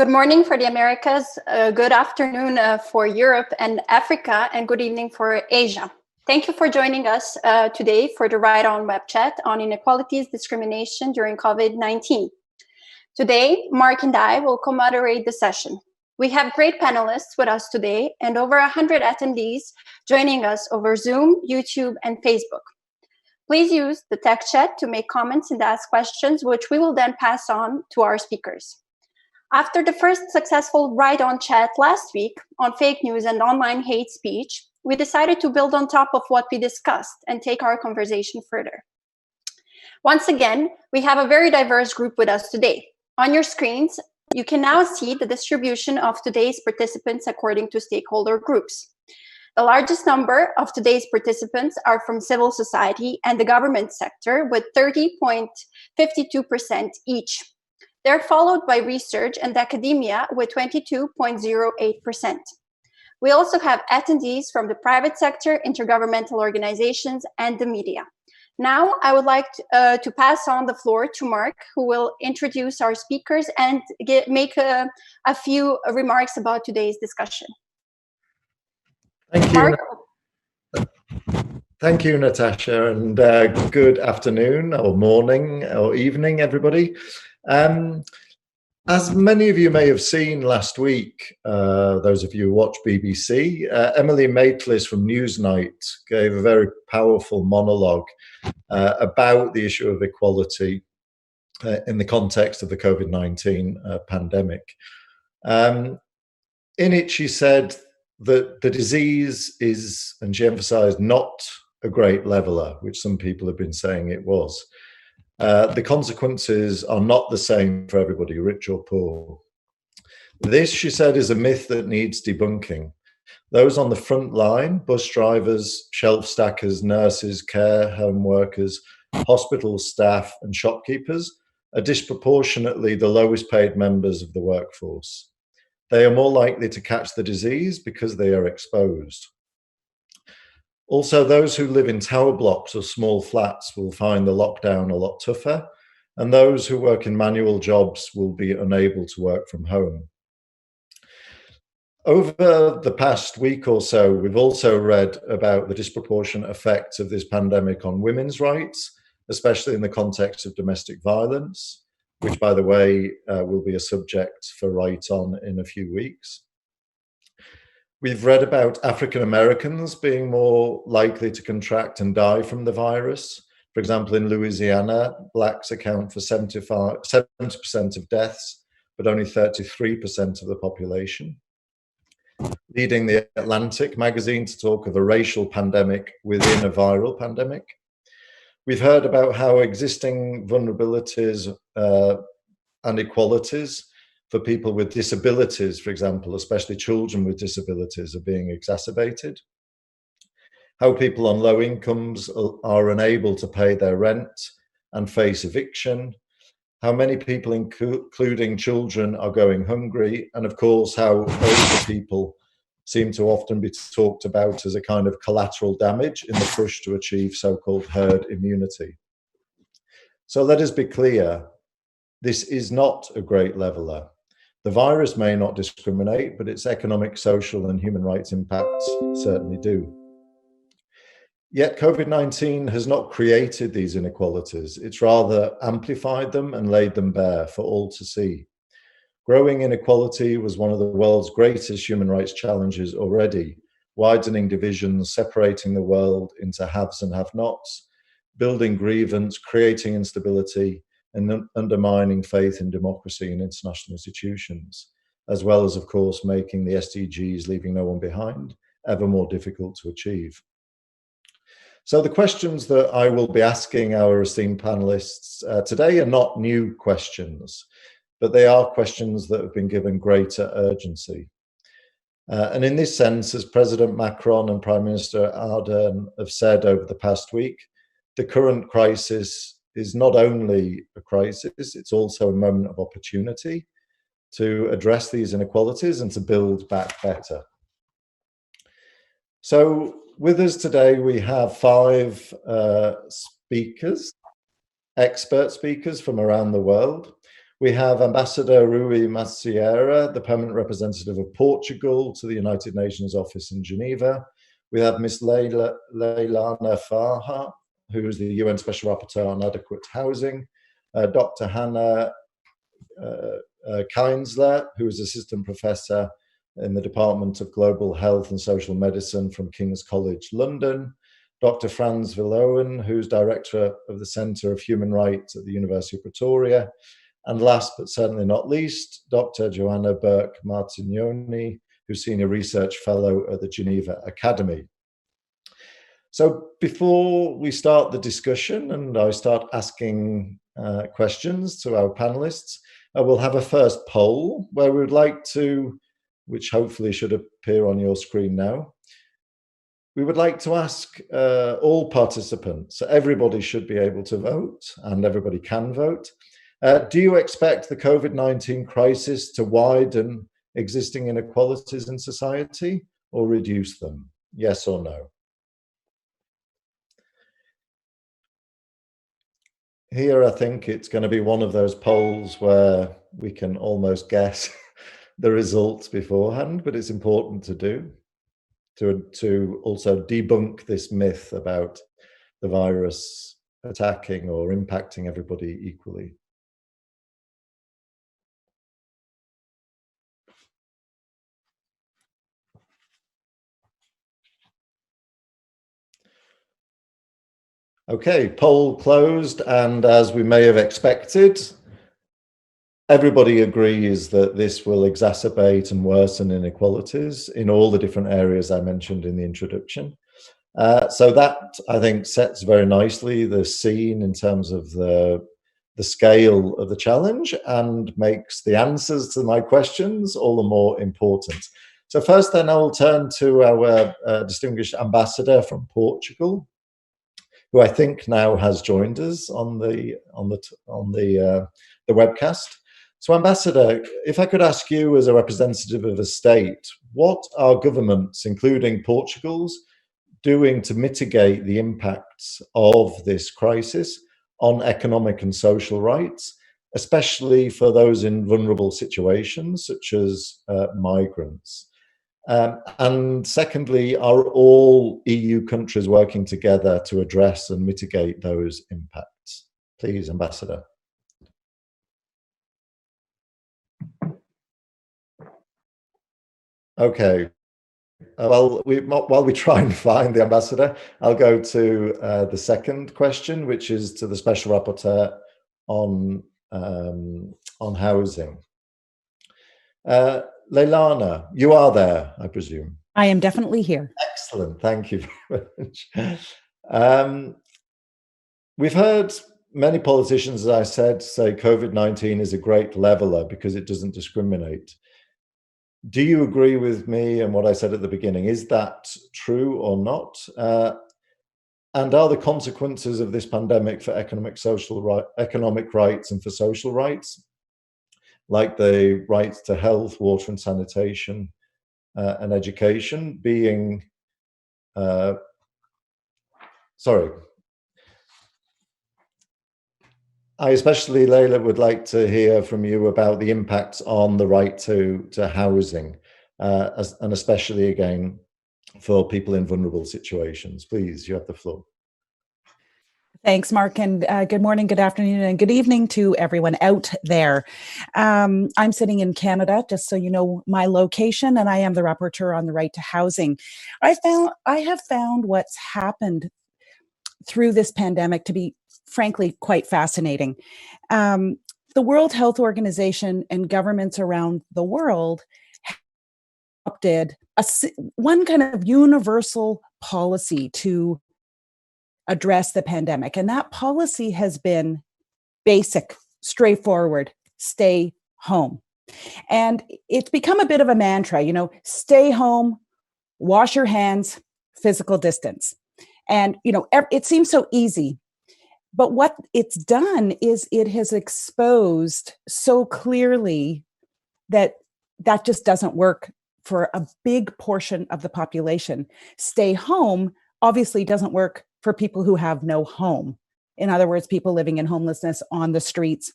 Good morning for the Americas, good afternoon for Europe and Africa, and good evening for Asia. Thank you for joining us today for the RightOn Web Chat on inequalities, discrimination during COVID-19. Today, Mark and I will co-moderate the session. We have great panelists with us today and over 100 attendees joining us over Zoom, YouTube, and Facebook. Please use the text chat to make comments and ask questions, which we will then pass on to our speakers. After the first successful RightOn chat last week on fake news and online hate speech, we decided to build on top of what we discussed and take our conversation further. Once again, we have a very diverse group with us today. On your screens, you can now see the distribution of today's participants according to stakeholder groups. The largest number of today's participants are from civil society and the government sector with 30.52% each. They're followed by research and academia with 22.08%. We also have attendees from the private sector, intergovernmental organizations, and the media. Now, I would like to pass on the floor to Mark, who will introduce our speakers and make a few remarks about today's discussion. Thank you. Mark? Thank you, Natasha, and good afternoon, or morning, or evening, everybody. As many of you may have seen last week, those of you who watch BBC, Emily Maitlis from Newsnight gave a very powerful monologue about the issue of equality in the context of the COVID-19 pandemic. In it, she said that the disease is, and she emphasized, not a great leveler, which some people have been saying it was. The consequences are not the same for everybody, rich or poor. This, she said, is a myth that needs debunking. Those on the front line, bus drivers, shelf stackers, nurses, care home workers, hospital staff, and shopkeepers, are disproportionately the lowest paid members of the workforce. They are more likely to catch the disease because they are exposed. Also, those who live in tower blocks or small flats will find the lockdown a lot tougher, and those who work in manual jobs will be unable to work from home. Over the past week or so, we've also read about the disproportionate effects of this pandemic on women's rights, especially in the context of domestic violence, which, by the way, will be a subject for RightOn in a few weeks. We've read about African Americans being more likely to contract and die from the virus. For example, in Louisiana, blacks account for 70% of deaths, but only 33% of the population. Leading the Atlantic magazine to talk of a racial pandemic within a viral pandemic. We've heard about how existing vulnerabilities and equalities for people with disabilities, for example, especially children with disabilities, are being exacerbated. How people on low incomes are unable to pay their rent and face eviction. How many people, including children, are going hungry. And of course, how older people seem to often be talked about as a kind of collateral damage in the push to achieve so-called herd immunity. So let us be clear, this is not a great leveler. The virus may not discriminate, but its economic, social, and human rights impacts certainly do. Yet COVID-19 has not created these inequalities. It's rather amplified them and laid them bare for all to see. Growing inequality was one of the world's greatest human rights challenges already, widening divisions, separating the world into haves and have-nots, building grievance, creating instability, and undermining faith in democracy and international institutions, as well as, of course, making the SDGs, leaving no one behind, ever more difficult to achieve. So the questions that I will be asking our esteemed panelists today are not new questions, but they are questions that have been given greater urgency. And in this sense, as President Macron and Prime Minister Ardern have said over the past week, the current crisis is not only a crisis, it's also a moment of opportunity to address these inequalities and to build back better. So with us today, we have 5 speakers, expert speakers from around the world. We have Ambassador Rui Macieira, the permanent representative of Portugal to the United Nations office in Geneva. We have Ms. Leilana Farha, who is the UN Special Rapporteur on Adequate Housing. Dr. Hannah Kinsler, who is Assistant Professor in the Department of Global Health and Social Medicine from King's College London. Dr. Frans Villoen, who's Director of the Centre of Human Rights at the University of Pretoria. And last but certainly not least, Dr. Joanna Burke-Martignoni, who's Senior Research Fellow at the Geneva Academy. So before we start the discussion and I start asking questions to our panelists, we'll have a first poll where we would like to, which hopefully should appear on your screen now. We would like to ask all participants, so everybody should be able to vote and everybody can vote. Do you expect the COVID-19 crisis to widen existing inequalities in society or reduce them? Yes or no? Here, I think it's going to be one of those polls where we can almost guess the results beforehand, but it's important to do to also debunk this myth about the virus attacking or impacting everybody equally. Okay, poll closed, and as we may have expected, everybody agrees that this will exacerbate and worsen inequalities in all the different areas I mentioned in the introduction. So that, I think, sets very nicely the scene in terms of the scale of the challenge and makes the answers to my questions all the more important. So first then I will turn to our distinguished ambassador from Portugal, who I think now has joined us on the webcast. So, Ambassador, if I could ask you as a representative of a state, what are governments, including Portugal's, doing to mitigate the impacts of this crisis on economic and social rights, especially for those in vulnerable situations, such as migrants? And secondly, are all EU countries working together to address and mitigate those impacts? Please, Ambassador. Okay. Well, while we try and find the ambassador, I'll go to the second question, which is to the Special Rapporteur on housing. Leilana, you are there, I presume. I am definitely here. Excellent, thank you very much. We've heard many politicians, as I said, say COVID-19 is a great leveler because it doesn't discriminate. Do you agree with me and what I said at the beginning? Is that true or not? And are the consequences of this pandemic for economic rights and for social rights, like the right to health, water and sanitation, and education, being, I especially, Leila, would like to hear from you about the impacts on the right to housing, and especially, again, for people in vulnerable situations. Please, you have the floor. Thanks, Mark, and good morning, good afternoon, and good evening to everyone out there. I'm sitting in Canada, just so you know my location, and I am the rapporteur on the right to housing. I have found what's happened through this pandemic to be, frankly, quite fascinating. The World Health Organization and governments around the world adopted one kind of universal policy to address the pandemic. And that policy has been basic, straightforward, stay home. And it's become a bit of a mantra, stay home, wash your hands, physical distance. And, it seems so easy. But what it's done is it has exposed so clearly that just doesn't work for a big portion of the population. Stay home obviously doesn't work for people who have no home. In other words, people living in homelessness on the streets,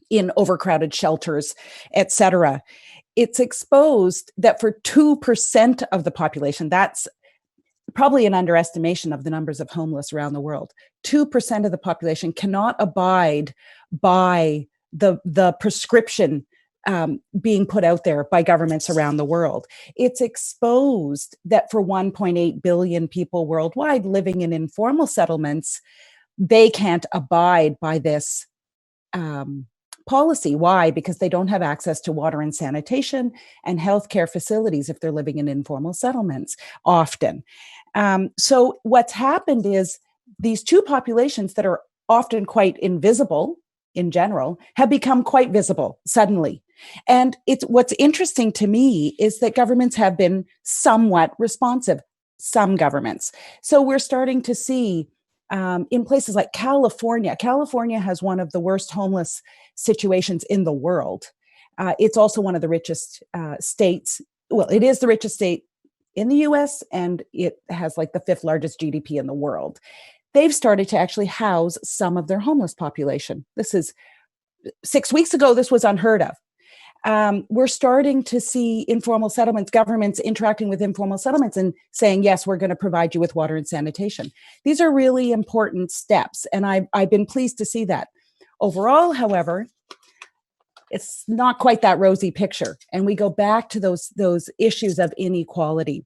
in overcrowded shelters, etc. It's exposed that for 2% of the population, that's probably an underestimation of the numbers of homeless around the world. 2% of the population cannot abide by the prescription being put out there by governments around the world. It's exposed that for 1.8 billion people worldwide living in informal settlements, they can't abide by this policy. Why? Because they don't have access to water and sanitation and healthcare facilities if they're living in informal settlements often. So what's happened is these two populations that are often quite invisible in general have become quite visible suddenly. And what's interesting to me is that governments have been somewhat responsive, some governments. So we're starting to see in places like California. California has one of the worst homeless situations in the world. It's also one of the richest states. Well, it is the richest state in the US, and it has like the 5th largest GDP in the world. They've started to actually house some of their homeless population. This is 6 weeks ago, this was unheard of. We're starting to see informal settlements, governments interacting with informal settlements and saying, yes, we're going to provide you with water and sanitation. These are really important steps, and I've been pleased to see that. Overall, however, it's not quite that rosy picture, and we go back to those issues of inequality.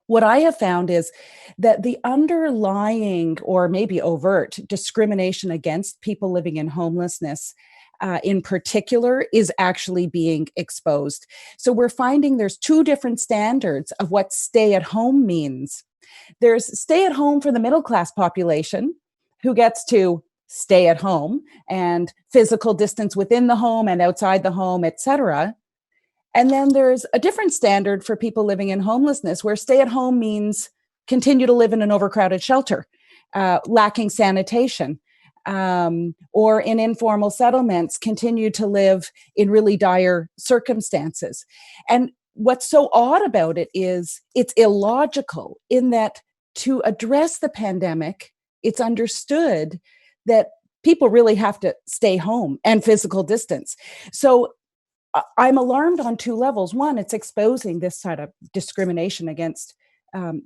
What I have found is that the underlying or maybe overt discrimination against people living in homelessness in particular is actually being exposed. So we're finding there's two different standards of what stay at home means. There's stay at home for the middle class population who gets to stay at home and physical distance within the home and outside the home, etc. And then there's a different standard for people living in homelessness where stay at home means continue to live in an overcrowded shelter, lacking sanitation, or in informal settlements, continue to live in really dire circumstances. And what's so odd about it is it's illogical in that to address the pandemic, it's understood that people really have to stay home and physical distance. So I'm alarmed on two levels. One, it's exposing this sort of discrimination against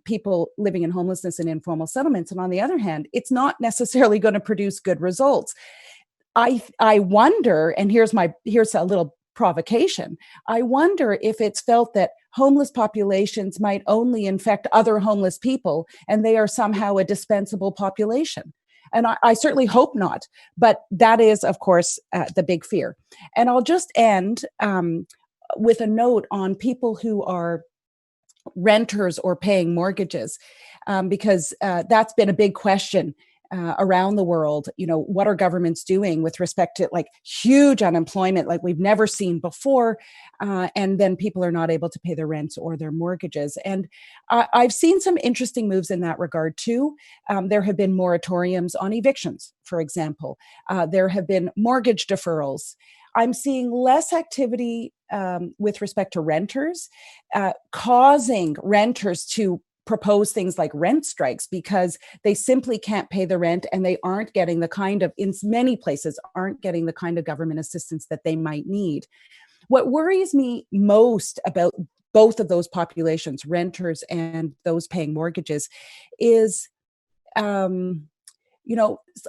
people living in homelessness and informal settlements. And on the other hand, it's not necessarily going to produce good results. I wonder, and here's a little provocation. I wonder if it's felt that homeless populations might only infect other homeless people and they are somehow a dispensable population. And I certainly hope not, but that is, of course, the big fear. And I'll just end with a note on people who are renters or paying mortgages, because that's been a big question around the world. You know, what are governments doing with respect to like huge unemployment like we've never seen before, and then people are not able to pay their rents or their mortgages. And I've seen some interesting moves in that regard too. There have been moratoriums on evictions, for example. There have been mortgage deferrals. I'm seeing less activity with respect to renters, causing renters to propose things like rent strikes because they simply can't pay the rent and they aren't getting the kind of, in many places, aren't getting the kind of government assistance that they might need. What worries me most about both of those populations, renters and those paying mortgages, is a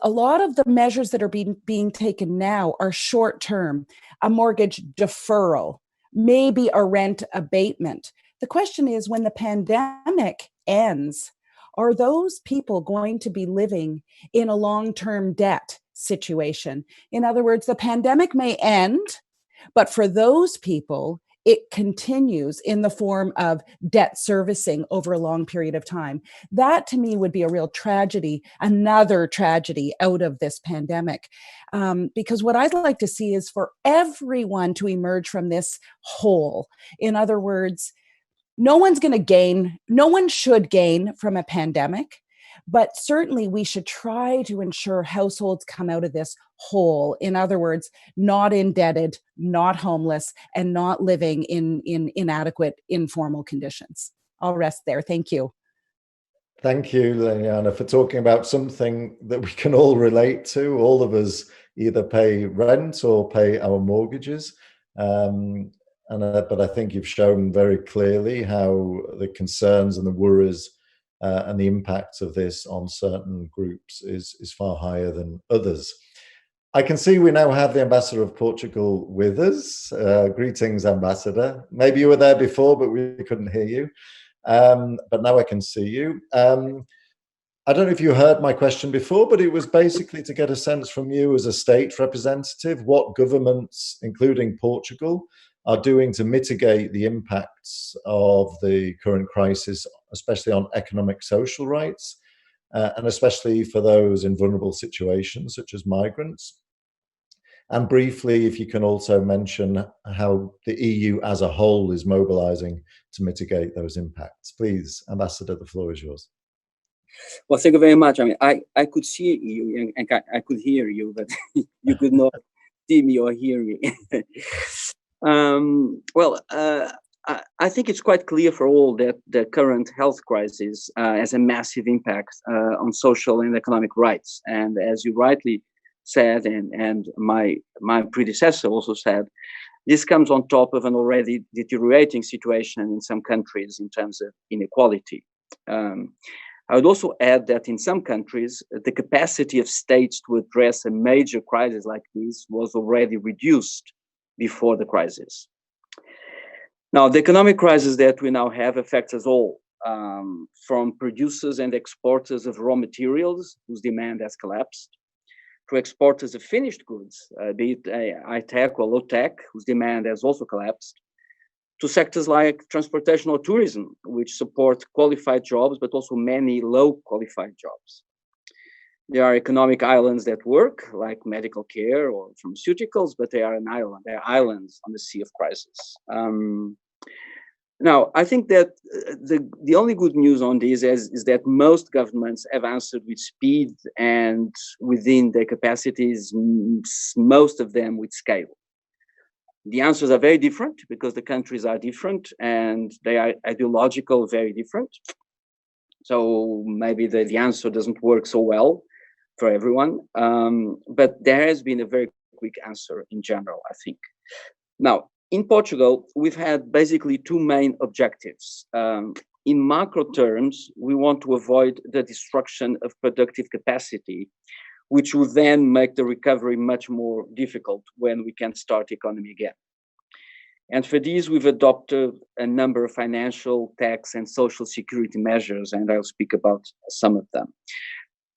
lot of the measures that are being taken now are short-term, a mortgage deferral, maybe a rent abatement. The question is, when the pandemic ends, are those people going to be living in a long-term debt situation? In other words, the pandemic may end, but for those people, it continues in the form of debt servicing over a long period of time. That to me would be a real tragedy, another tragedy out of this pandemic. Because what I'd like to see is for everyone to emerge from this whole. In other words, no one should gain from a pandemic, but certainly we should try to ensure households come out of this whole. In other words, not indebted, not homeless, and not living in inadequate, informal conditions. I'll rest there. Thank you. Thank you, Liliana, for talking about something that we can all relate to. All of us either pay rent or pay our mortgages. But I think you've shown very clearly how the concerns and the worries and the impact of this on certain groups is far higher than others. I can see we now have the Ambassador of Portugal with us. Greetings, Ambassador. Maybe you were there before, but we couldn't hear you. But now I can see you. I don't know if you heard my question before, but it was basically to get a sense from you as a state representative, what governments, including Portugal, are doing to mitigate the impacts of the current crisis, especially on economic social rights, and especially for those in vulnerable situations, such as migrants. And briefly, if you can also mention how the EU as a whole is mobilizing to mitigate those impacts. Please, Ambassador, the floor is yours. Well, thank you very much. I mean, I could see you and I could hear you, but you could not see me or hear me. I think it's quite clear for all that the current health crisis has a massive impact on social and economic rights. And as you rightly said, and my predecessor also said, this comes on top of an already deteriorating situation in some countries in terms of inequality. I would also add that in some countries, the capacity of states to address a major crisis like this was already reduced before the crisis. Now, the economic crisis that we now have affects us all, from producers and exporters of raw materials, whose demand has collapsed, to exporters of finished goods, be it high-tech or low-tech, whose demand has also collapsed, to sectors like transportation or tourism, which support qualified jobs, but also many low-qualified jobs. There are economic islands that work, like medical care or pharmaceuticals, but they are an island. They are islands on the sea of crisis. Now, I think that the only good news on this is that most governments have answered with speed and within their capacities, most of them with scale. The answers are very different because the countries are different and they are ideological, very different. So maybe the answer doesn't work so well for everyone, but there has been a very quick answer in general, I think. Now, in Portugal, we've had basically two main objectives. In macro terms, we want to avoid the destruction of productive capacity, which will then make the recovery much more difficult when we can start the economy again. And for these, we've adopted a number of financial, tax, and social security measures, and I'll speak about some of them.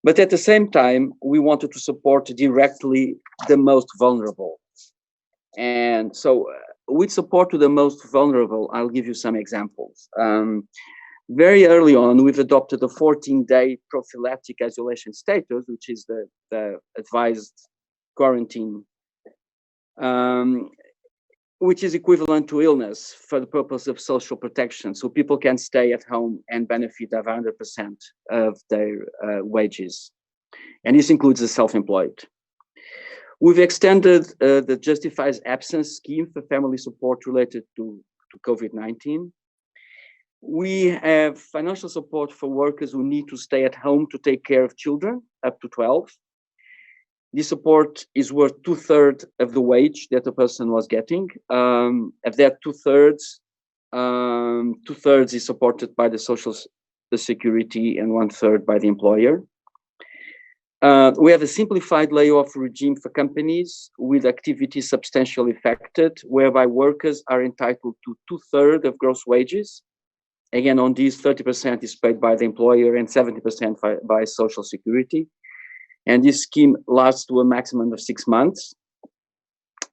But at the same time, we wanted to support directly the most vulnerable. And so with support to the most vulnerable, I'll give you some examples. Very early on, we've adopted a 14-day prophylactic isolation status, which is the advised quarantine, which is equivalent to illness for the purpose of social protection. So people can stay at home and benefit of 100% of their wages. And this includes the self-employed. We've extended the justified absence scheme for family support related to COVID-19. We have financial support for workers who need to stay at home to take care of children up to 12. This support is worth 2/3 of the wage that the person was getting. Of that 2/3, 2/3 is supported by the social security and 1/3 by the employer. We have a simplified layoff regime for companies with activities substantially affected, whereby workers are entitled to 2/3 of gross wages. Again, on these, 30% is paid by the employer and 70% by social security. And this scheme lasts to a maximum of 6 months.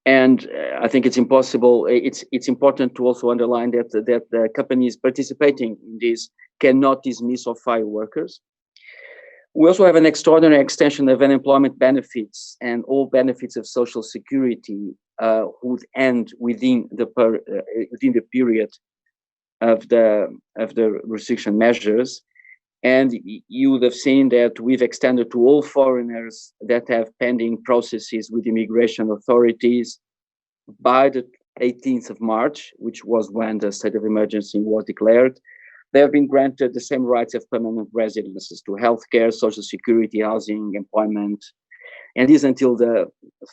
And I think it's important to also underline that the companies participating in this cannot dismiss or fire workers. We also have an extraordinary extension of unemployment benefits, and all benefits of social security would end within the period of the restriction measures. And you would have seen that we've extended to all foreigners that have pending processes with immigration authorities by the 18th of March, which was when the state of emergency was declared. They have been granted the same rights of permanent residences to healthcare, social security, housing, employment. and is until the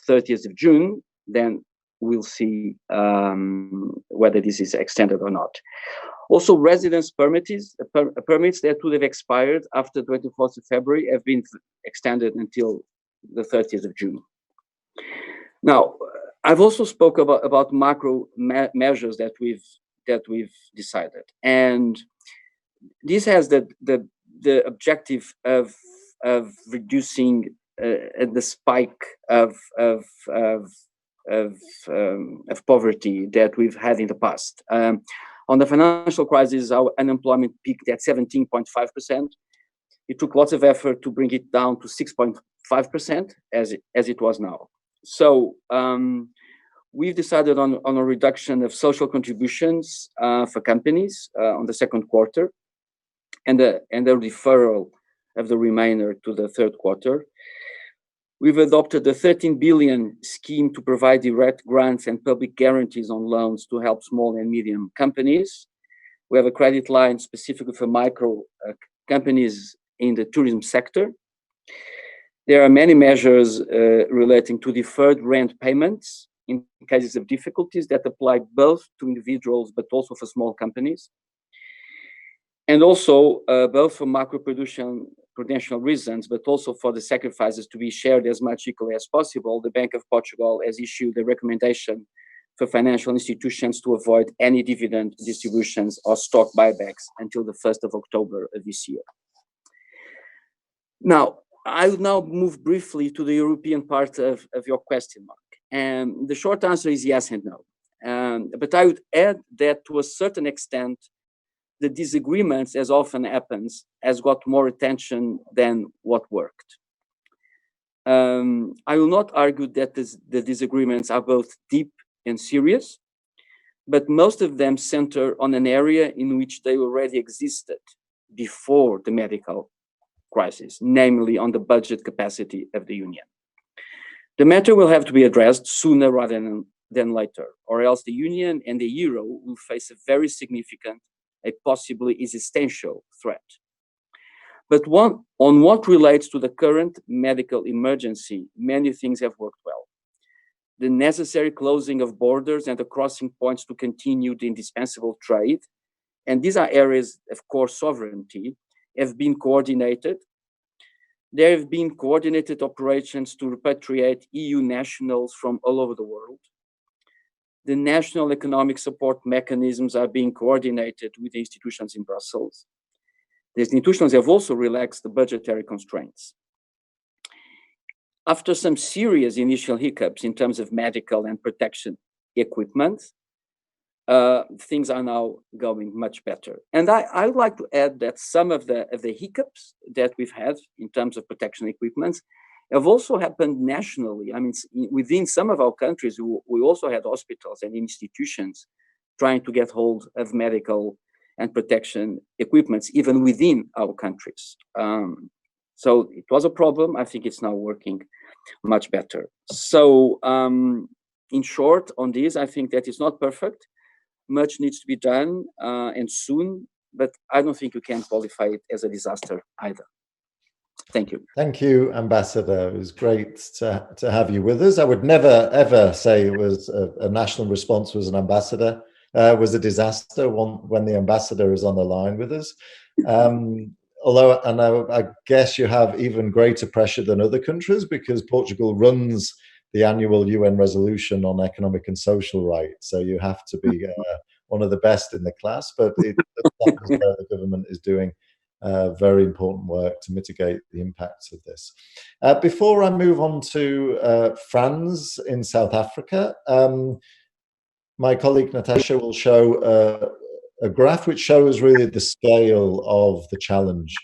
30th of June. Then we'll see whether this is extended or not. Also, residence permits that would have expired after 24th of February have been extended until the 30th of June. Now, I've also spoke about macro measures that we've decided, and this has the objective of reducing the spike of poverty that we've had in the past. On the financial crisis, our unemployment peaked at 17.5%. It took lots of effort to bring it down to 6.5% as it was now. So we've decided on a reduction of social contributions for companies on the second quarter, and a deferral of the remainder to the third quarter. We've adopted the 13 billion scheme to provide direct grants and public guarantees on loans to help small and medium companies. We have a credit line specifically for micro companies in the tourism sector. There are many measures relating to deferred rent payments in cases of difficulties that apply both to individuals but also for small companies. And also both for macro-prudential reasons, but also for the sacrifices to be shared as much equally as possible, the Bank of Portugal has issued a recommendation for financial institutions to avoid any dividend distributions or stock buybacks until the 1st of October of this year. Now, I will now move briefly to the European part of your question, Mark. And the short answer is yes and no. But I would add that to a certain extent, the disagreements, as often happens, has got more attention than what worked. I will not argue that the disagreements are both deep and serious, but most of them center on an area in which they already existed before the medical crisis, namely on the budget capacity of the Union. The matter will have to be addressed sooner rather than later, or else the Union and the Euro will face a very significant, a possibly existential threat. But on what relates to the current medical emergency, many things have worked well. The necessary closing of borders and the crossing points to continue the indispensable trade, and these are areas of core sovereignty, have been coordinated. There have been coordinated operations to repatriate EU nationals from all over the world. The national economic support mechanisms are being coordinated with the institutions in Brussels. The institutions have also relaxed the budgetary constraints. After some serious initial hiccups in terms of medical and protection equipment, things are now going much better. And I would like to add that some of the hiccups that we've had in terms of protection equipment have also happened nationally. I mean, within some of our countries, we also had hospitals and institutions trying to get hold of medical and protection equipments, even within our countries. So it was a problem. I think it's now working much better. So in short, on this, I think that it's not perfect. Much needs to be done and soon, but I don't think you can qualify it as a disaster either. Thank you. Thank you, Ambassador. It was great to have you with us. I would never, ever say it was a national response was an ambassador, was a disaster when the ambassador is on the line with us. Although I guess you have even greater pressure than other countries because Portugal runs the annual UN resolution on economic and social rights. So you have to be one of the best in the class, but it looks like the government is doing very important work to mitigate the impacts of this. Before I move on to Franz in South Africa, my colleague Natasha will show a graph which shows really the scale of the challenge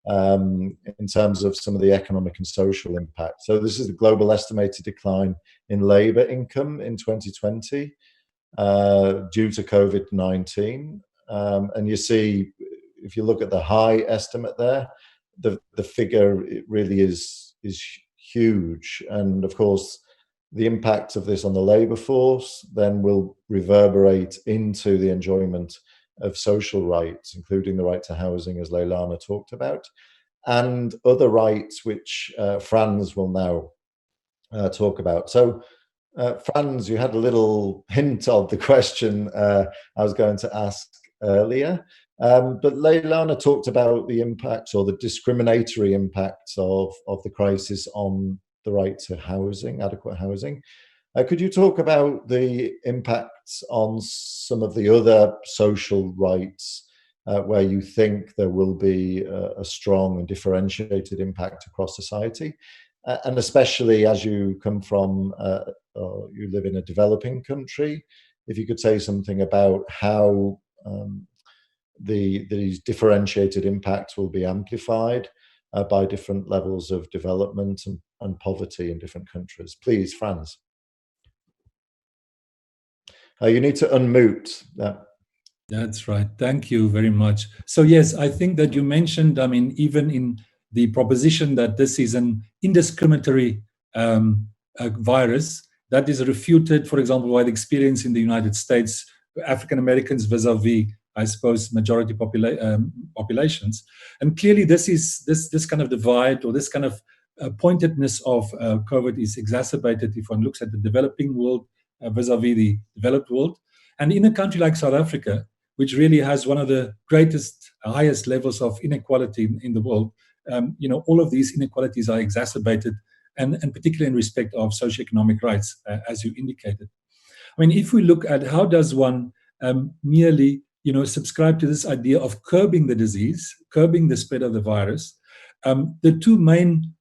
in terms of some of the economic and social impact. So this is the global estimated decline in labour income in 2020 due to COVID-19. And you see, if you look at the high estimate there, the figure it really is huge. And of course, the impact of this on the labour force then will reverberate into the enjoyment of social rights, including the right to housing, as Leilana talked about, and other rights which Franz will now talk about. So, Franz, you had a little hint of the question I was going to ask earlier, but Leilani talked about the impact or the discriminatory impacts of the crisis on the right to housing, adequate housing. Could you talk about the impacts on some of the other social rights where you think there will be a strong and differentiated impact across society? And especially as you come from, you live in a developing country, if you could say something about how these differentiated impacts will be amplified by different levels of development and poverty in different countries. Please, Franz. You need to unmute that. That's right. Thank you very much. So yes, I think that you mentioned, I mean, even in the proposition that this is an indiscriminatory virus, that is refuted, for example, by the experience in the United States, African Americans vis-a-vis, I suppose, majority populations. And clearly this kind of divide or this kind of pointedness of COVID is exacerbated if one looks at the developing world vis-a-vis the developed world. And in a country like South Africa, which really has one of the greatest, highest levels of inequality in the world, all of these inequalities are exacerbated, and particularly in respect of socioeconomic rights, as you indicated. I mean, if we look at how does one merely, subscribe to this idea of curbing the disease, curbing the spread of the virus, the two main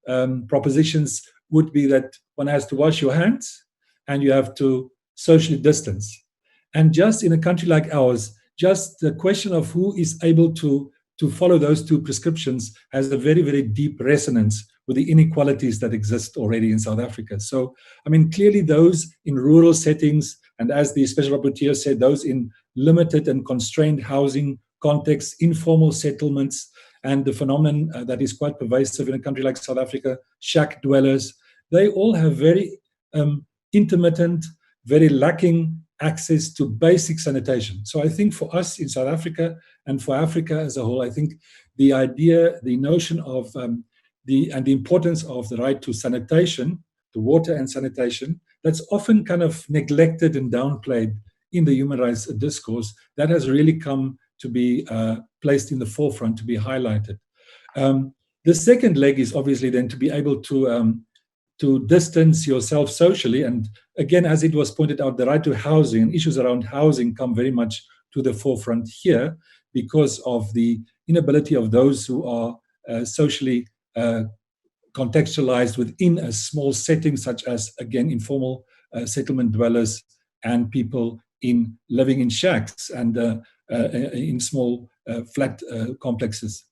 propositions would be that one has to wash your hands and you have to socially distance. And just in a country like ours, just the question of who is able to follow those two prescriptions has a very, very deep resonance with the inequalities that exist already in South Africa. So, I mean, clearly those in rural settings, and as the Special Rapporteur said, those in limited and constrained housing contexts, informal settlements, and the phenomenon that is quite pervasive in a country like South Africa, shack dwellers, they all have very intermittent, very lacking access to basic sanitation. So I think for us in South Africa and for Africa as a whole, I think the idea, the notion of the importance of the right to sanitation, to water and sanitation, that's often kind of neglected and downplayed in the human rights discourse, that has really come to be placed in the forefront, to be highlighted. The second leg is obviously then to be able to distance yourself socially. And again, as it was pointed out, the right to housing and issues around housing come very much to the forefront here because of the inability of those who are socially contextualized within a small setting, such as, again, informal settlement dwellers and people living in shacks and in small flat complexes.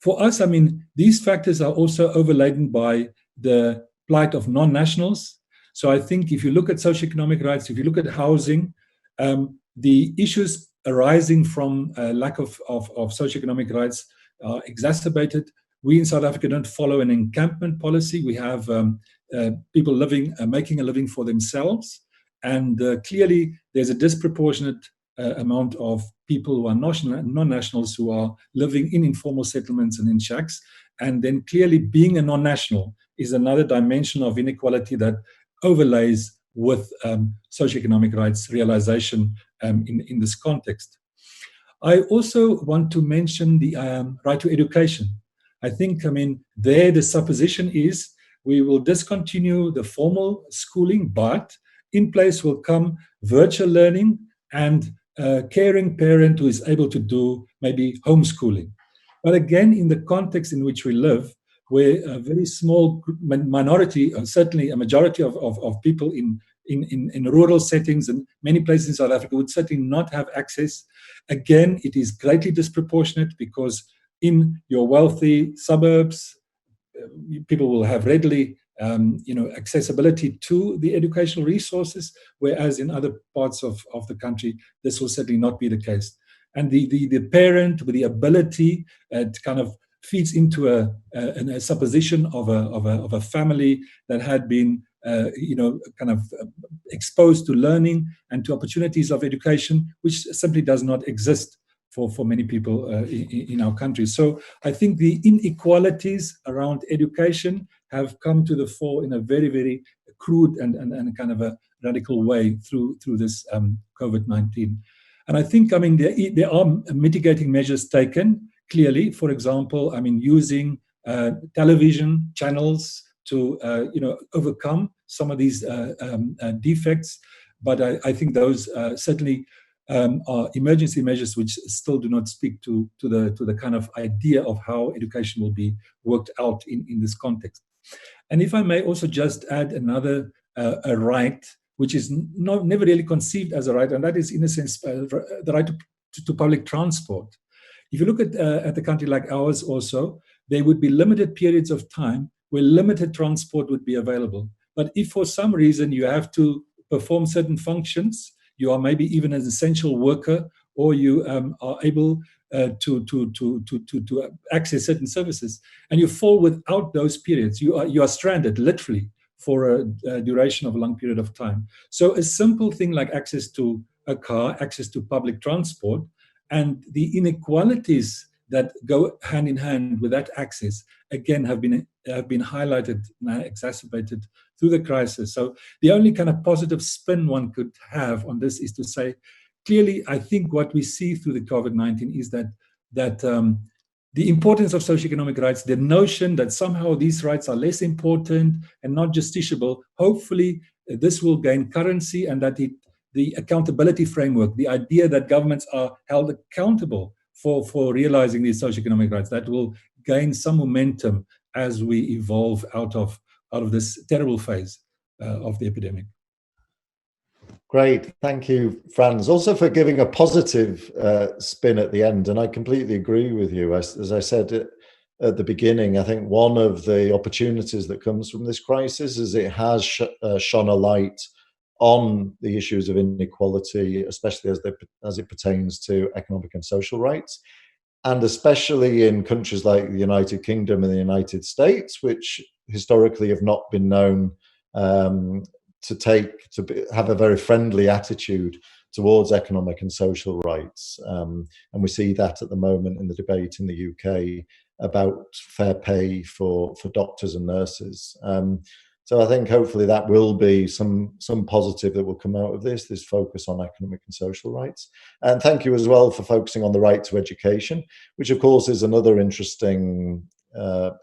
For us, I mean, these factors are also overladen by the plight of non-nationals. So I think if you look at socioeconomic rights, if you look at housing, the issues arising from lack of socioeconomic rights are exacerbated. We in South Africa don't follow an encampment policy. We have people making a living for themselves. And clearly there's a disproportionate amount of people who are non-nationals who are living in informal settlements and in shacks. And then clearly being a non-national is another dimension of inequality that overlays with socioeconomic rights realization in this context. I also want to mention the right to education. I think, I mean, there the supposition is we will discontinue the formal schooling, but in place will come virtual learning and a caring parent who is able to do maybe homeschooling. But again, in the context in which we live, where a very small minority, certainly a majority of people in rural settings and many places in South Africa would certainly not have access. Again, it is greatly disproportionate because in your wealthy suburbs, people will have readily accessibility to the educational resources, whereas in other parts of the country, this will certainly not be the case. And the parent with the ability to kind of feeds into a supposition of a family that had been kind of exposed to learning and to opportunities of education, which simply does not exist for many people in our country. So I think the inequalities around education have come to the fore in a very, very crude and kind of a radical way through this COVID-19. And I think, I mean, there are mitigating measures taken, clearly. For example, I mean, using television channels to, overcome some of these defects. But I think those certainly are emergency measures which still do not speak to the kind of idea of how education will be worked out in this context. And if I may also just add another a right, which is never really conceived as a right, and that is, in a sense, the right to public transport. If you look at a country like ours also, there would be limited periods of time where limited transport would be available. But if for some reason you have to perform certain functions, you are maybe even an essential worker, or you are able to access certain services, and you fall without those periods, you are stranded, literally, for a duration of a long period of time. So a simple thing like access to a car, access to public transport, and the inequalities that go hand in hand with that access, again, have been highlighted, exacerbated through the crisis. So the only kind of positive spin one could have on this is to say, clearly, I think what we see through the COVID-19 is that the importance of socioeconomic rights, the notion that somehow these rights are less important and not justiciable, hopefully this will gain currency, and that the accountability framework, the idea that governments are held accountable for realizing these socioeconomic rights, that will gain some momentum as we evolve out of this terrible phase of the epidemic. Great, thank you, Franz, also for giving a positive spin at the end. And I completely agree with you. As I said at the beginning, I think one of the opportunities that comes from this crisis is it has shone a light on the issues of inequality, especially as it pertains to economic and social rights, and especially in countries like the United Kingdom and the United States, which historically have not been known to have a very friendly attitude towards economic and social rights. And we see that at the moment in the debate in the UK about fair pay for doctors and nurses. So I think hopefully that will be some positive that will come out of this focus on economic and social rights. And thank you as well for focusing on the right to education, which of course is another interesting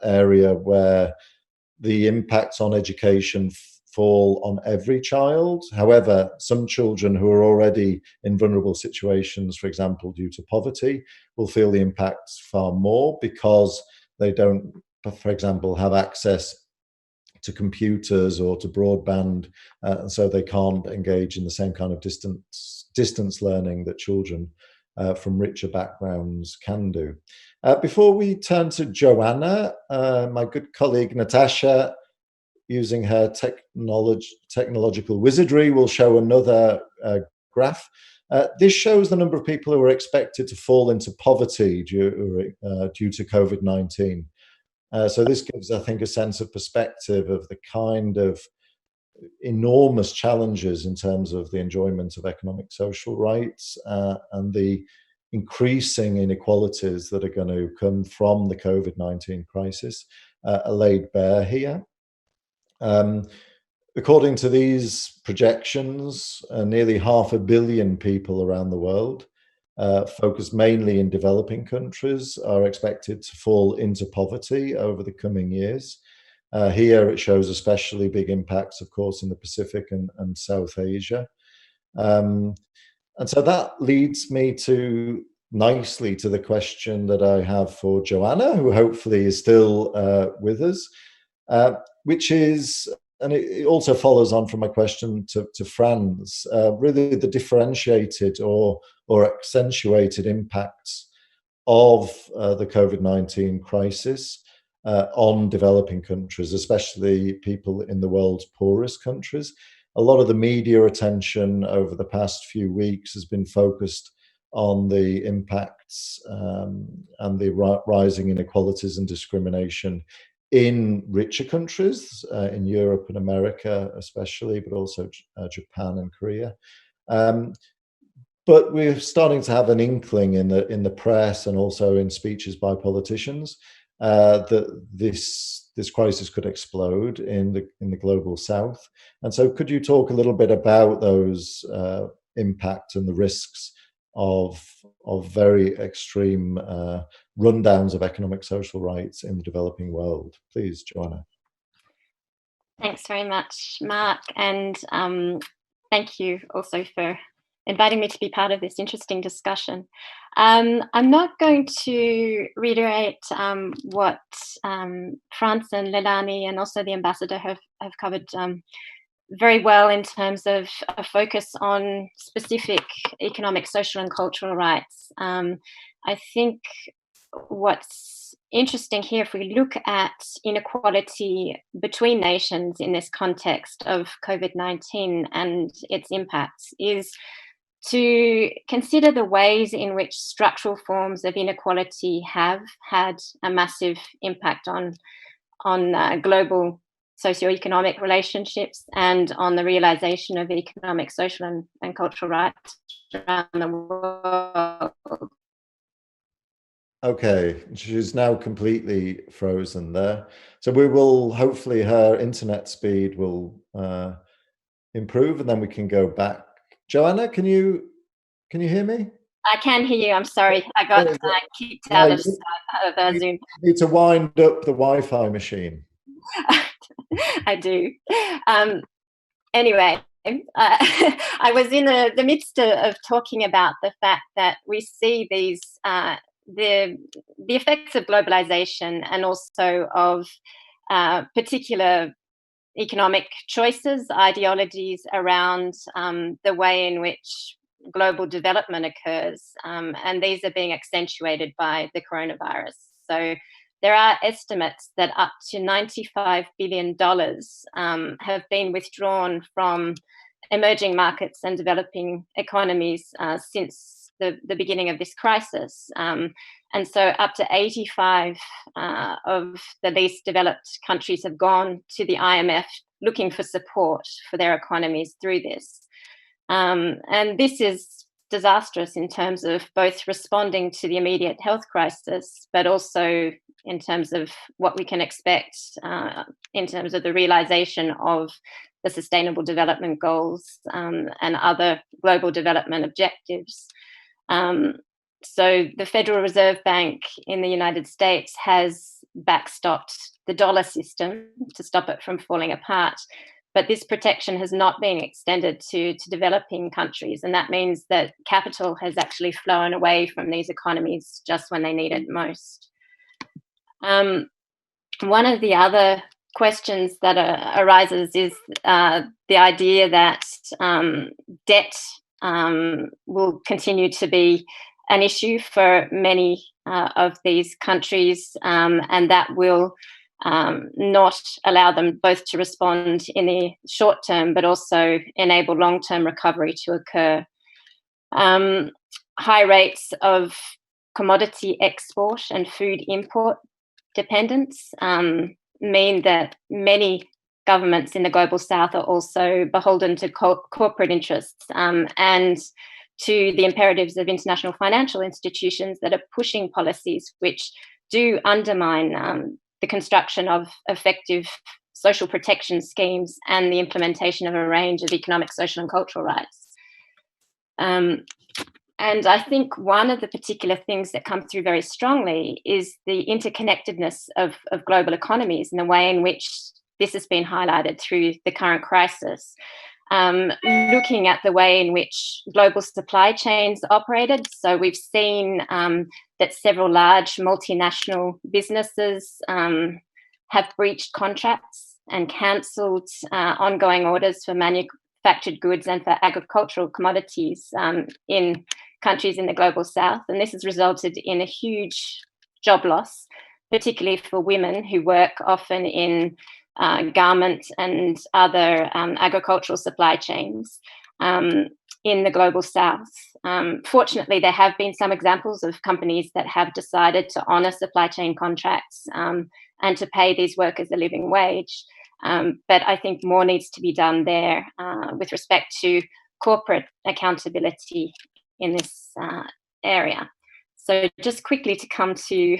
area where the impacts on education fall on every child. However, some children who are already in vulnerable situations, for example, due to poverty, will feel the impacts far more because they don't, for example, have access to computers or to broadband, and so they can't engage in the same kind of distance learning that children from richer backgrounds can do. Before we turn to Joanna, my good colleague Natasha, using her technological wizardry, will show another graph. This shows the number of people who are expected to fall into poverty due to COVID-19. So this gives, I think, a sense of perspective of the kind of enormous challenges in terms of the enjoyment of economic social rights and the increasing inequalities that are going to come from the COVID-19 crisis are laid bare here. According to these projections, nearly 500 million people around the world, focused mainly in developing countries, are expected to fall into poverty over the coming years. Here it shows especially big impacts, of course, in the Pacific and South Asia. And so that leads me nicely to the question that I have for Joanna, who hopefully is still with us, which is, and it also follows on from my question to Franz, really the differentiated or accentuated impacts of the COVID-19 crisis on developing countries, especially people in the world's poorest countries. A lot of the media attention over the past few weeks has been focused on the impacts and the rising inequalities and discrimination in richer countries, in Europe and America especially, but also Japan and Korea. But we're starting to have an inkling in the press and also in speeches by politicians that this crisis could explode in the global south. And so could you talk a little bit about those impact and the risks of very extreme rundowns of economic social rights in the developing world? Please, Joanna. Thanks very much, Mark, and thank you also for inviting me to be part of this interesting discussion. I'm not going to reiterate what France and Leilani and also the ambassador have covered very well in terms of a focus on specific economic, social and cultural rights. I think what's interesting here, if we look at inequality between nations in this context of COVID-19 and its impacts, is to consider the ways in which structural forms of inequality have had a massive impact on global socioeconomic relationships and on the realization of economic, social and cultural rights around the world. Okay, she's now completely frozen there. So we will, hopefully her internet speed will improve and then we can go back. Joanna, can you hear me? I can hear you. I'm sorry. I got kicked out of Zoom. You need to wind up the Wi-Fi machine. I do. Anyway, I was in the midst of talking about the fact that we see these the effects of globalization and also of particular economic choices, ideologies around the way in which global development occurs, and these are being accentuated by the coronavirus. So there are estimates that up to $95 billion have been withdrawn from emerging markets and developing economies since the beginning of this crisis. And so up to 85 of the least developed countries have gone to the IMF looking for support for their economies through this. And this is disastrous in terms of both responding to the immediate health crisis, but also in terms of what we can expect in terms of the realization of the Sustainable Development Goals and other global development objectives. So the Federal Reserve Bank in the United States has backstopped the dollar system to stop it from falling apart. But this protection has not been extended to developing countries. And that means that capital has actually flown away from these economies just when they need it most. One of the other questions that arises is the idea that debt will continue to be an issue for many of these countries, and that will not allow them both to respond in the short term, but also enable long-term recovery to occur. High rates of commodity export and food import dependence mean that many governments in the global south are also beholden to corporate interests and to the imperatives of international financial institutions that are pushing policies which do undermine the construction of effective social protection schemes and the implementation of a range of economic, social and cultural rights. And I think one of the particular things that come through very strongly is the interconnectedness of global economies and the way in which this has been highlighted through the current crisis. Looking at the way in which global supply chains operated. So we've seen that several large multinational businesses have breached contracts and cancelled ongoing orders for manufactured goods and for agricultural commodities in countries in the global south. And this has resulted in a huge job loss, particularly for women who work often in garment and other agricultural supply chains in the global south. Fortunately, there have been some examples of companies that have decided to honour supply chain contracts and to pay these workers a living wage. But I think more needs to be done there with respect to corporate accountability in this area. So just quickly to come to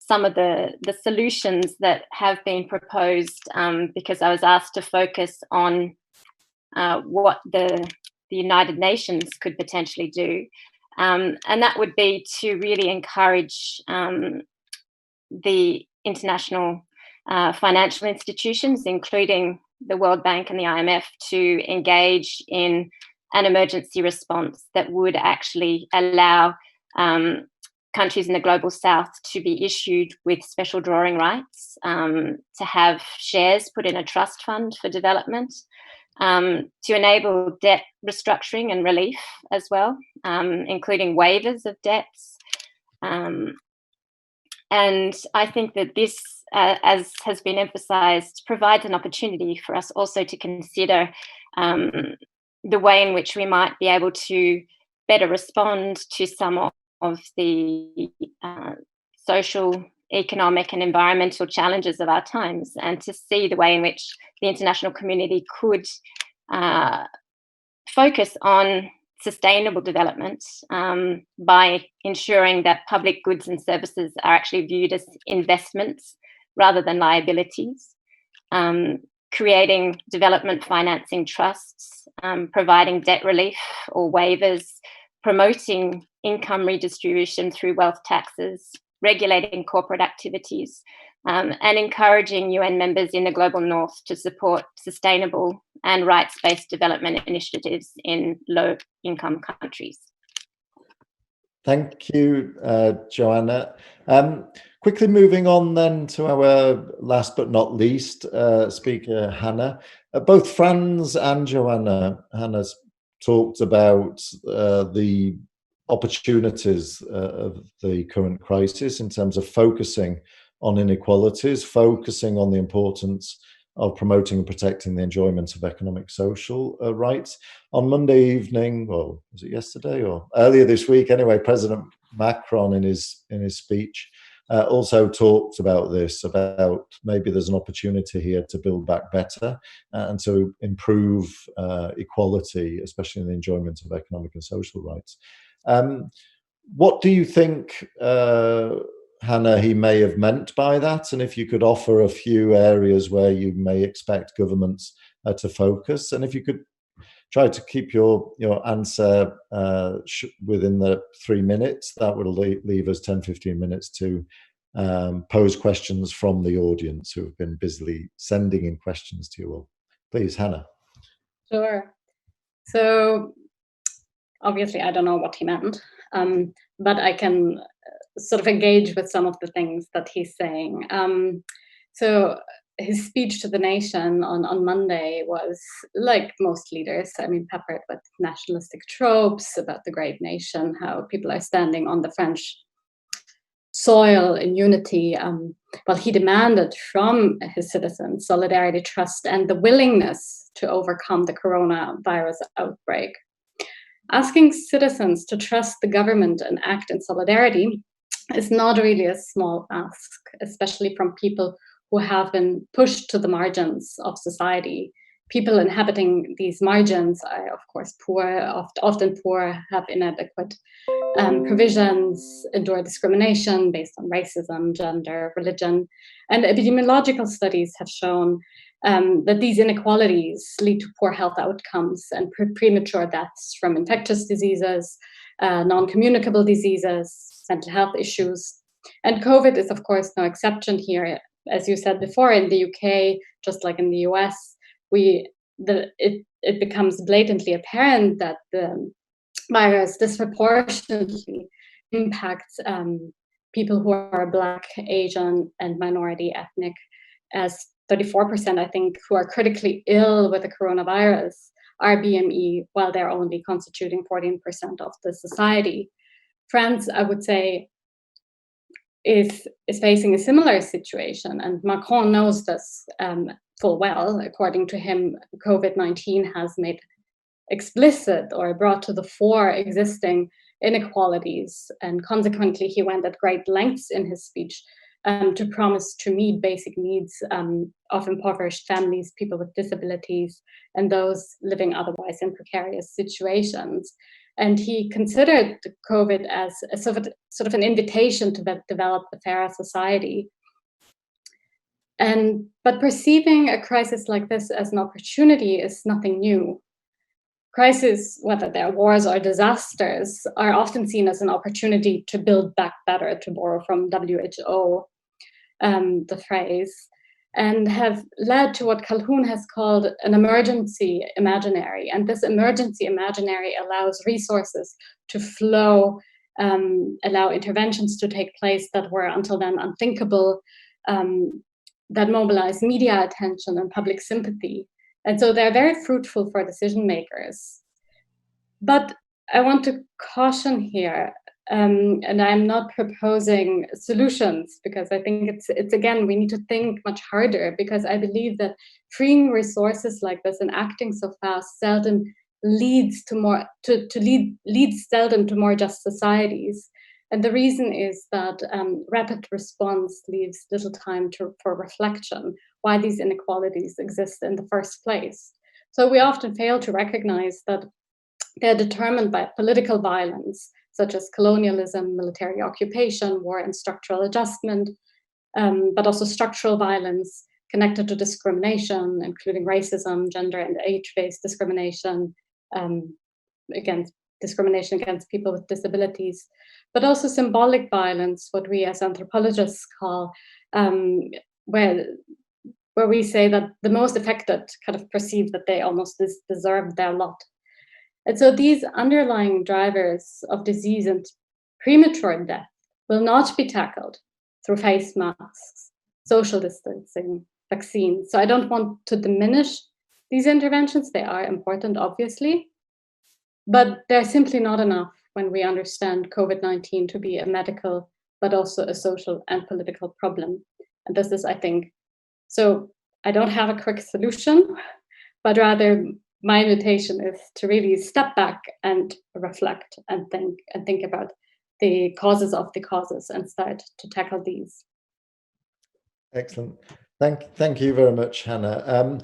some of the solutions that have been proposed, because I was asked to focus on what the United Nations could potentially do. And that would be to really encourage the international financial institutions, including the World Bank and the IMF, to engage in an emergency response that would actually allow countries in the global south to be issued with special drawing rights, to have shares put in a trust fund for development, to enable debt restructuring and relief as well, including waivers of debts. And I think that this, as has been emphasised, provides an opportunity for us also to consider the way in which we might be able to better respond to some of the social, economic and environmental challenges of our times, and to see the way in which the international community could focus on sustainable development by ensuring that public goods and services are actually viewed as investments rather than liabilities, creating development financing trusts, providing debt relief or waivers, promoting income redistribution through wealth taxes, regulating corporate activities, and encouraging UN members in the global north to support sustainable and rights-based development initiatives in low-income countries. Thank you, Joanna. Quickly moving on then to our last but not least speaker, Hannah. Both Franz and Joanna, Hannah's talked about the opportunities of the current crisis in terms of focusing on inequalities, focusing on the importance of promoting and protecting the enjoyment of economic social rights. On Monday evening, well, was it yesterday or earlier this week? Anyway, President Macron in his speech also talked about this, about maybe there's an opportunity here to build back better and to improve equality, especially in the enjoyment of economic and social rights. What do you think, Hannah, he may have meant by that? And if you could offer a few areas where you may expect governments to focus, and if you could try to keep your answer within the 3 minutes, that would leave us 10-15 minutes to pose questions from the audience who have been busily sending in questions to you all. Please, Hannah. Sure. So obviously, I don't know what he meant, but I can sort of engage with some of the things that he's saying. So his speech to the nation on Monday was, like most leaders, I mean, peppered with nationalistic tropes about the great nation, how people are standing on the French soil in unity. Well, he demanded from his citizens solidarity, trust, and the willingness to overcome the coronavirus outbreak. Asking citizens to trust the government and act in solidarity is not really a small ask, especially from people who have been pushed to the margins of society. People inhabiting these margins are, of course, poor, often poor, have inadequate provisions, endure discrimination based on racism, gender, religion. And epidemiological studies have shown that these inequalities lead to poor health outcomes and premature deaths from infectious diseases, non-communicable diseases, mental health issues. And COVID is, of course, no exception here. As you said before, in the UK, just like in the US, it becomes blatantly apparent that the virus disproportionately impacts people who are Black, Asian, and minority ethnic, as 34%, I think, who are critically ill with the coronavirus are BME, while they're only constituting 14% of the society. France, I would say, is facing a similar situation, and Macron knows this full well. According to him, COVID-19 has made explicit or brought to the fore existing inequalities, and consequently he went at great lengths in his speech to promise to meet basic needs of impoverished families, people with disabilities, and those living otherwise in precarious situations. And he considered COVID as a sort of an invitation to develop a fairer society. But perceiving a crisis like this as an opportunity is nothing new. Crises, whether they're wars or disasters, are often seen as an opportunity to build back better, to borrow from WHO, the phrase, and have led to what Calhoun has called an emergency imaginary. And this emergency imaginary allows resources to flow, allow interventions to take place that were until then unthinkable, that mobilize media attention and public sympathy. And so they're very fruitful for decision makers. But I want to caution here, and I'm not proposing solutions, because I think it's again, we need to think much harder, because I believe that freeing resources like this and acting so fast seldom leads to more leads seldom to more just societies. And the reason is that rapid response leaves little time for reflection, why these inequalities exist in the first place. So we often fail to recognize that they're determined by political violence, such as colonialism, military occupation, war and structural adjustment, but also structural violence connected to discrimination, including racism, gender and age-based discrimination, discrimination against people with disabilities, but also symbolic violence, what we as anthropologists call, where we say that the most affected kind of perceive that they almost deserve their lot. And so these underlying drivers of disease and premature death will not be tackled through face masks, social distancing, vaccines. So I don't want to diminish these interventions. They are important, obviously, but they're simply not enough when we understand COVID-19 to be a medical, but also a social and political problem. And this is, I think, so I don't have a quick solution, but rather my invitation is to really step back and reflect and think about the causes of the causes and start to tackle these. Excellent. Thank you very much, Hannah.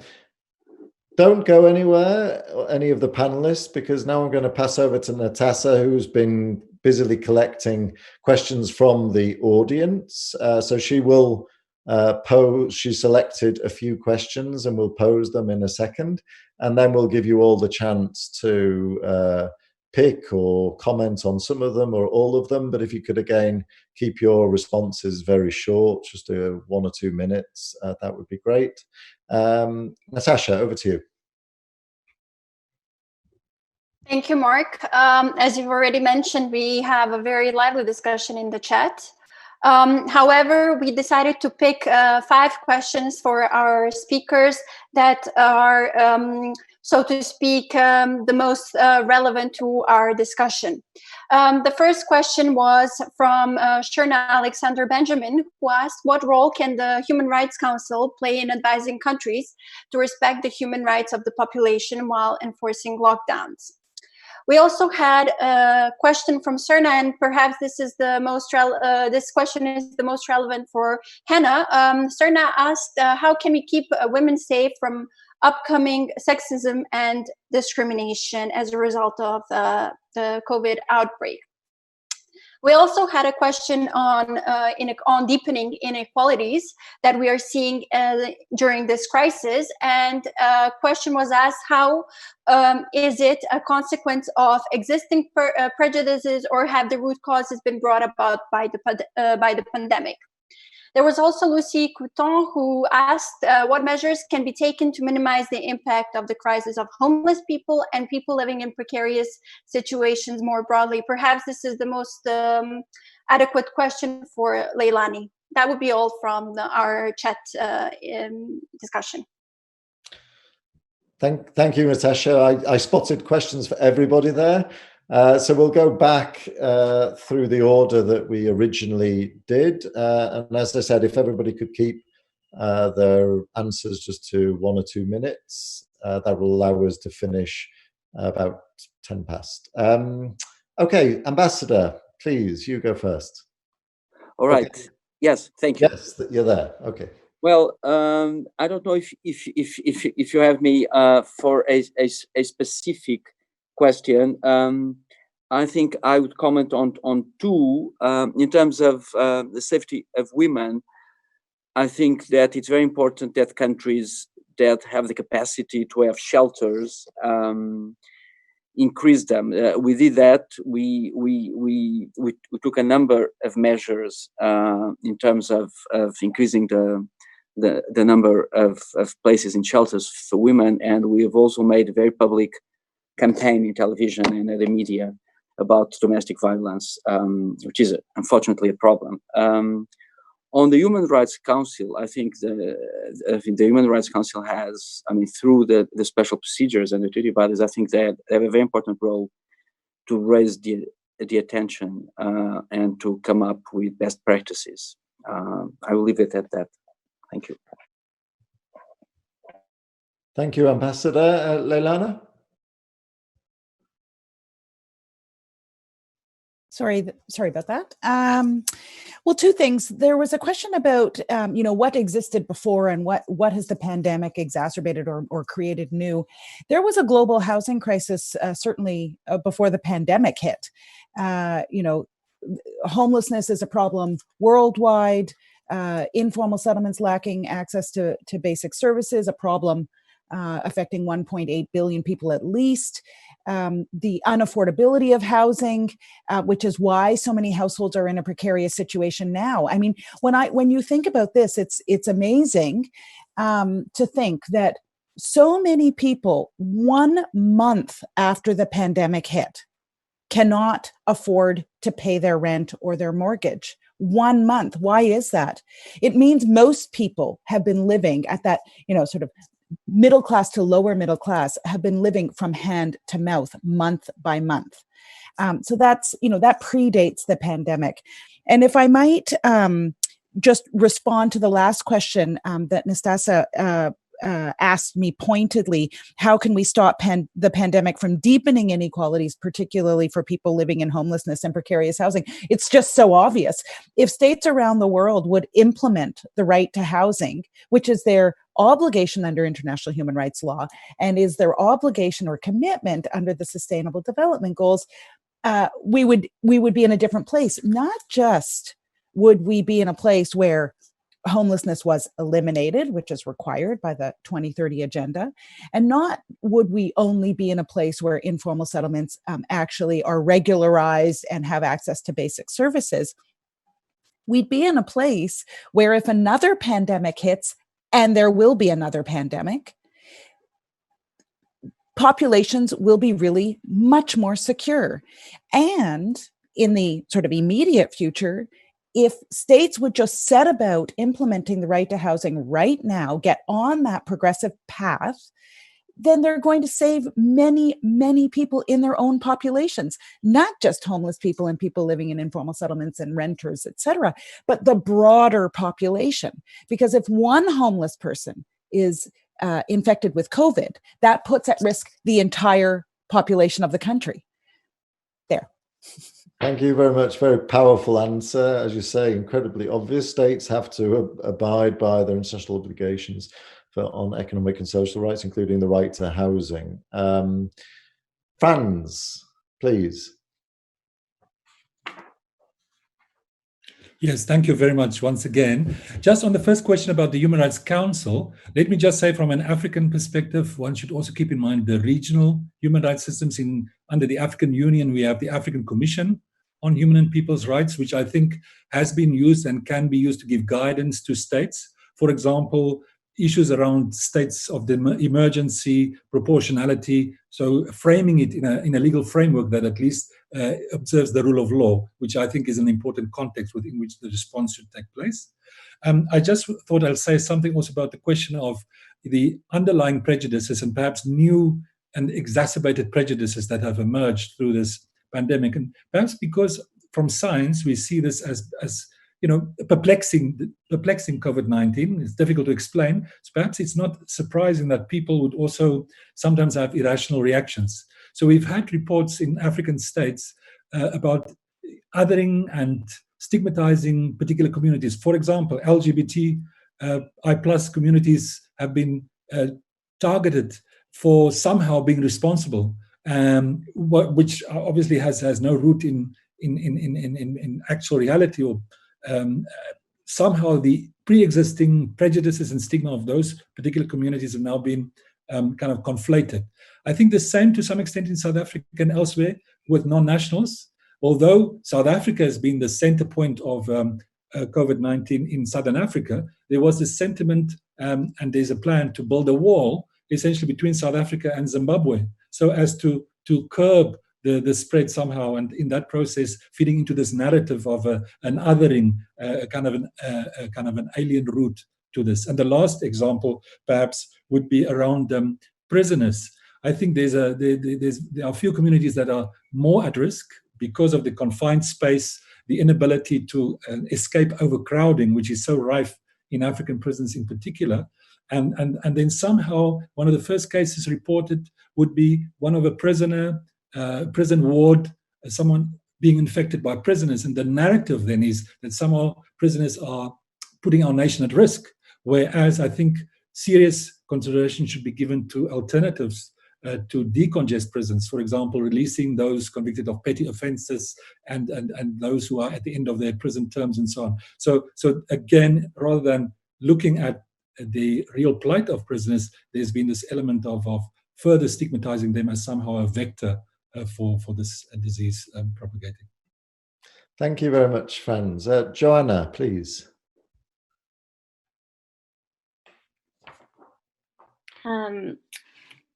Don't go anywhere, any of the panelists, because now I'm going to pass over to Natasha, who's been busily collecting questions from the audience. So she will she selected a few questions and will pose them in a second, and then we'll give you all the chance to pick or comment on some of them or all of them. But if you could again keep your responses very short, just 1 or 2 minutes, that would be great. Natasha, over to you. Thank you, Mark. As you've already mentioned, we have a very lively discussion in the chat. However, we decided to pick 5 questions for our speakers that are, so to speak, the most relevant to our discussion. The first question was from Sherna Alexander Benjamin, who asked, what role can the Human Rights Council play in advising countries to respect the human rights of the population while enforcing lockdowns? We also had a question from Serna, and perhaps this is the most this question is the most relevant for Hannah. Serna asked, how can we keep women safe from upcoming sexism and discrimination as a result of the COVID outbreak? We also had a question on deepening inequalities that we are seeing during this crisis. And a question was asked, how is it a consequence of existing prejudices, or have the root causes been brought about by the pandemic? There was also Lucy Couton, who asked what measures can be taken to minimize the impact of the crisis of homeless people and people living in precarious situations more broadly. Perhaps this is the most adequate question for Leilani. That would be all from our chat discussion. Thank you, Natasha. I spotted questions for everybody there. So we'll go back through the order that we originally did. And as I said, if everybody could keep their answers just to 1 or 2 minutes, that will allow us to finish about 10 past. Okay, Ambassador, please, you go first. All right. Okay. Yes, thank you. Yes, you're there. Okay. Well, I don't know if you have me for a specific question. I think I would comment on two. In terms of the safety of women, I think that it's very important that countries that have the capacity to have shelters increase them. We did that. We took a number of measures in terms of increasing the number of places in shelters for women, and we have also made a very public campaign in television and other media about domestic violence, which is unfortunately a problem. On the Human Rights Council, I think the Human Rights Council has, through the special procedures and the treaty bodies, I think they have a very important role to raise the attention and to come up with best practices. I will leave it at that. Thank you. Thank you, Ambassador. Leilani? Sorry about that. Well, two things. There was a question about, what existed before and what has the pandemic exacerbated or created new. There was a global housing crisis, certainly before the pandemic hit. Homelessness is a problem worldwide. Informal settlements lacking access to basic services, a problem affecting 1.8 billion people at least. The unaffordability of housing, which is why so many households are in a precarious situation now. I mean, when you think about this, it's amazing to think that so many people 1 month after the pandemic hit cannot afford to pay their rent or their mortgage. 1 month. Why is that? It means most people have been living at that, sort of middle class to lower middle class, have been living from hand to mouth, month by month. So that's, that predates the pandemic. And if I might just respond to the last question that Nastasa asked me pointedly, how can we stop the pandemic from deepening inequalities, particularly for people living in homelessness and precarious housing? It's just so obvious. If states around the world would implement the right to housing, which is their obligation under international human rights law and is their obligation or commitment under the Sustainable Development Goals, we would be in a different place. Not just would we be in a place where homelessness was eliminated, which is required by the 2030 agenda, and not would we only be in a place where informal settlements actually are regularized and have access to basic services. We'd be in a place where if another pandemic hits, and there will be another pandemic, populations will be really much more secure. And in the sort of immediate future, if states would just set about implementing the right to housing right now, get on that progressive path, then they're going to save many, many people in their own populations, not just homeless people and people living in informal settlements and renters, et cetera, but the broader population. Because if one homeless person is infected with COVID, that puts at risk the entire population of the country. There. Thank you very much. Very powerful answer. As you say, incredibly obvious. States have to abide by their international obligations on economic and social rights, including the right to housing. Franz, please. Yes, thank you very much once again. Just on the first question about the Human Rights Council, let me just say from an African perspective, one should also keep in mind the regional human rights systems. Under the African Union, we have the African Commission on Human and People's Rights, which I think has been used and can be used to give guidance to states. For example, issues around states of the emergency, proportionality, so framing it in a legal framework that at least observes the rule of law, which I think is an important context within which the response should take place. I just thought I'll say something also about the question of the underlying prejudices and perhaps new and exacerbated prejudices that have emerged through this pandemic. And perhaps because from science, we see this as perplexing COVID-19. It's difficult to explain. So perhaps it's not surprising that people would also sometimes have irrational reactions. So we've had reports in African states about othering and stigmatizing particular communities. For example, LGBTI+ communities have been targeted for somehow being responsible which obviously has no root in actual reality, or somehow the pre-existing prejudices and stigma of those particular communities have now been kind of conflated. I think the same to some extent in South Africa and elsewhere with non-nationals. Although South Africa has been the center point of COVID-19 in Southern Africa, there was this sentiment, and there's a plan to build a wall essentially between South Africa and Zimbabwe, so as to curb the spread somehow, and in that process feeding into this narrative of an othering, kind of an alien route to this. And the last example perhaps would be around prisoners. I think there are a few communities that are more at risk because of the confined space, the inability to escape overcrowding, which is so rife in African prisons in particular. And then somehow one of the first cases reported would be one of a prison ward, someone being infected by prisoners. And the narrative then is that somehow prisoners are putting our nation at risk, whereas I think serious consideration should be given to alternatives to decongest prisons, for example, releasing those convicted of petty offences and those who are at the end of their prison terms and so on. So again, rather than looking at the real plight of prisoners, there's been this element of further stigmatizing them as somehow a vector for this disease propagating. Thank you very much, Franz. Joanna, please.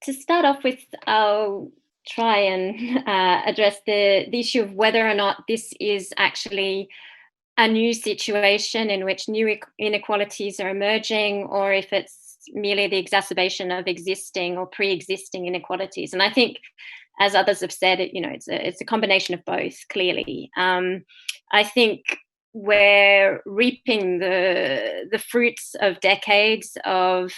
To start off with, I'll try and address the issue of whether or not this is actually a new situation in which new inequalities are emerging, or if it's merely the exacerbation of existing or pre-existing inequalities. And I think, as others have said, it's a combination of both, clearly. I think we're reaping the fruits of decades of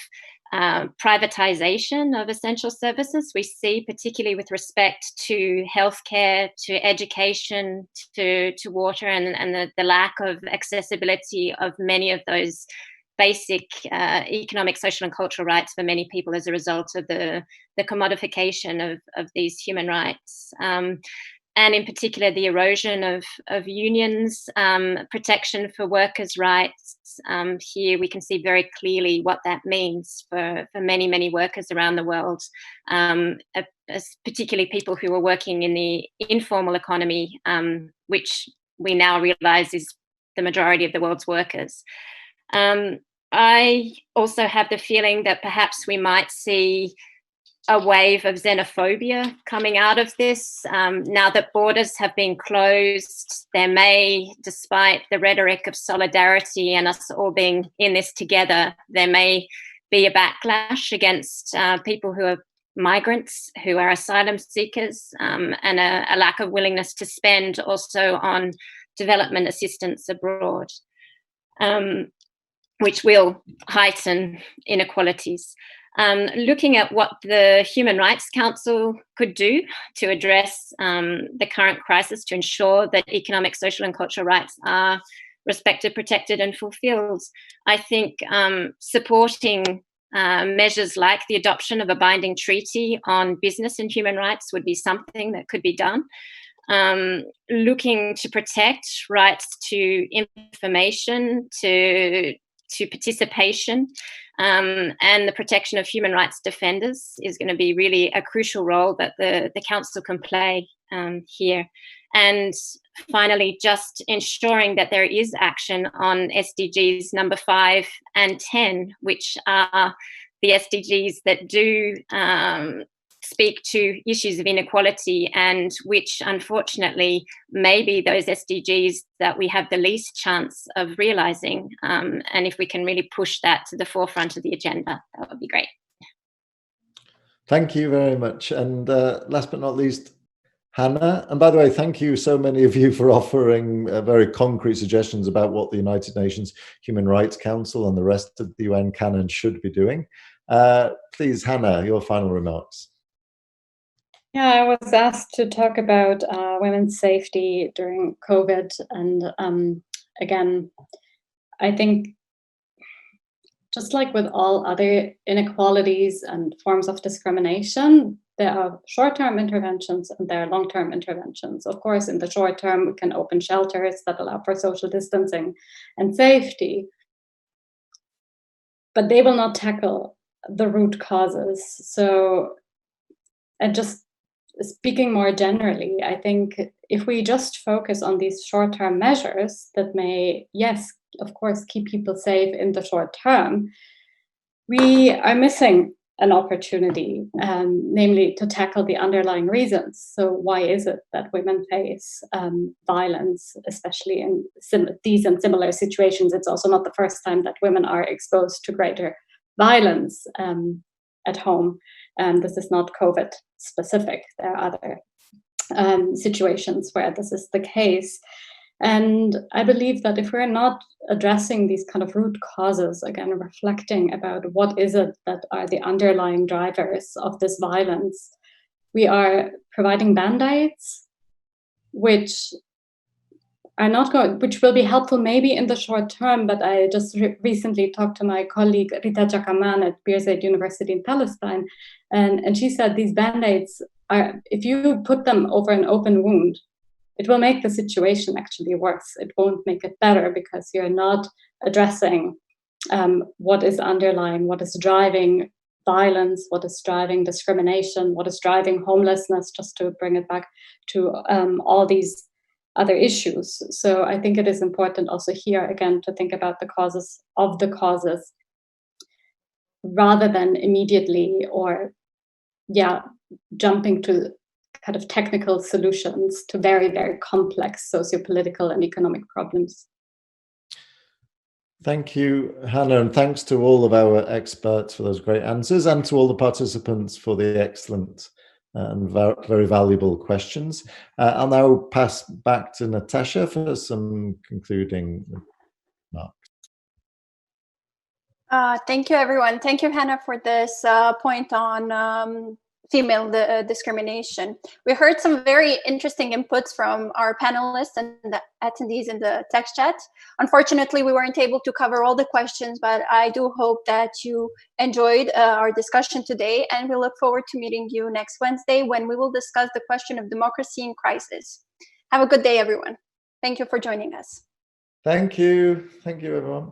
privatization of essential services. We see, particularly with respect to healthcare, to education, to water, and the lack of accessibility of many of those basic economic, social, and cultural rights for many people as a result of the commodification of these human rights. And in particular, the erosion of unions, protection for workers' rights. Here we can see very clearly what that means for many, many workers around the world, particularly people who are working in the informal economy, which we now realize is the majority of the world's workers. I also have the feeling that perhaps we might see a wave of xenophobia coming out of this. Now that borders have been closed, there may, despite the rhetoric of solidarity and us all being in this together, there may be a backlash against people who are migrants, who are asylum seekers, and a lack of willingness to spend also on development assistance abroad, which will heighten inequalities. Looking at what the Human Rights Council could do to address the current crisis to ensure that economic, social, and cultural rights are respected, protected, and fulfilled, I think supporting measures like the adoption of a binding treaty on business and human rights would be something that could be done. Looking to protect rights to information, to participation, and the protection of human rights defenders is going to be really a crucial role that the council can play here. And finally, just ensuring that there is action on SDGs number 5 and 10, which are the SDGs that do speak to issues of inequality, and which unfortunately may be those SDGs that we have the least chance of realizing. And if we can really push that to the forefront of the agenda, that would be great. Thank you very much. And last but not least, Hannah. And by the way, thank you so many of you for offering very concrete suggestions about what the United Nations Human Rights Council and the rest of the UN can and should be doing. Please, Hannah, your final remarks. Yeah, I was asked to talk about women's safety during COVID. And again, I think just like with all other inequalities and forms of discrimination, There are short-term interventions and there are long-term interventions. Of course, in the short term, we can open shelters that allow for social distancing and safety, but they will not tackle the root causes. So, and just speaking more generally, I think if we just focus on these short-term measures that may, yes, of course, keep people safe in the short term, we are missing an opportunity, namely to tackle the underlying reasons. So why is it that women face violence, especially in these and similar situations? It's also not the first time that women are exposed to greater violence at home. This is not COVID specific. There are other situations where this is the case. And I believe that if we're not addressing these kind of root causes, again, reflecting about what is it that are the underlying drivers of this violence, we are providing band-aids, which are not going, which will be helpful maybe in the short term, but I just recently talked to my colleague Rita Jakaman at Birzeit University in Palestine, and she said these band-aids are, if you put them over an open wound, it will make the situation actually worse. It won't make it better because you're not addressing what is underlying, what is driving violence, what is driving discrimination, what is driving homelessness, just to bring it back to all these other issues. So I think it is important also here, again, to think about the causes of the causes rather than immediately or, jumping to kind of technical solutions to very, very complex socio-political and economic problems. Thank you, Hannah, and thanks to all of our experts for those great answers and to all the participants for the excellent and very valuable questions. I'll now pass back to Natasha for some concluding remarks. Thank you, everyone. Thank you, Hannah, for this point on female discrimination. We heard some very interesting inputs from our panelists and the attendees in the text chat. Unfortunately, we weren't able to cover all the questions, but I do hope that you enjoyed our discussion today, and we look forward to meeting you next Wednesday when we will discuss the question of democracy in crisis. Have a good day, everyone. Thank you for joining us. Thank you. Thank you, everyone.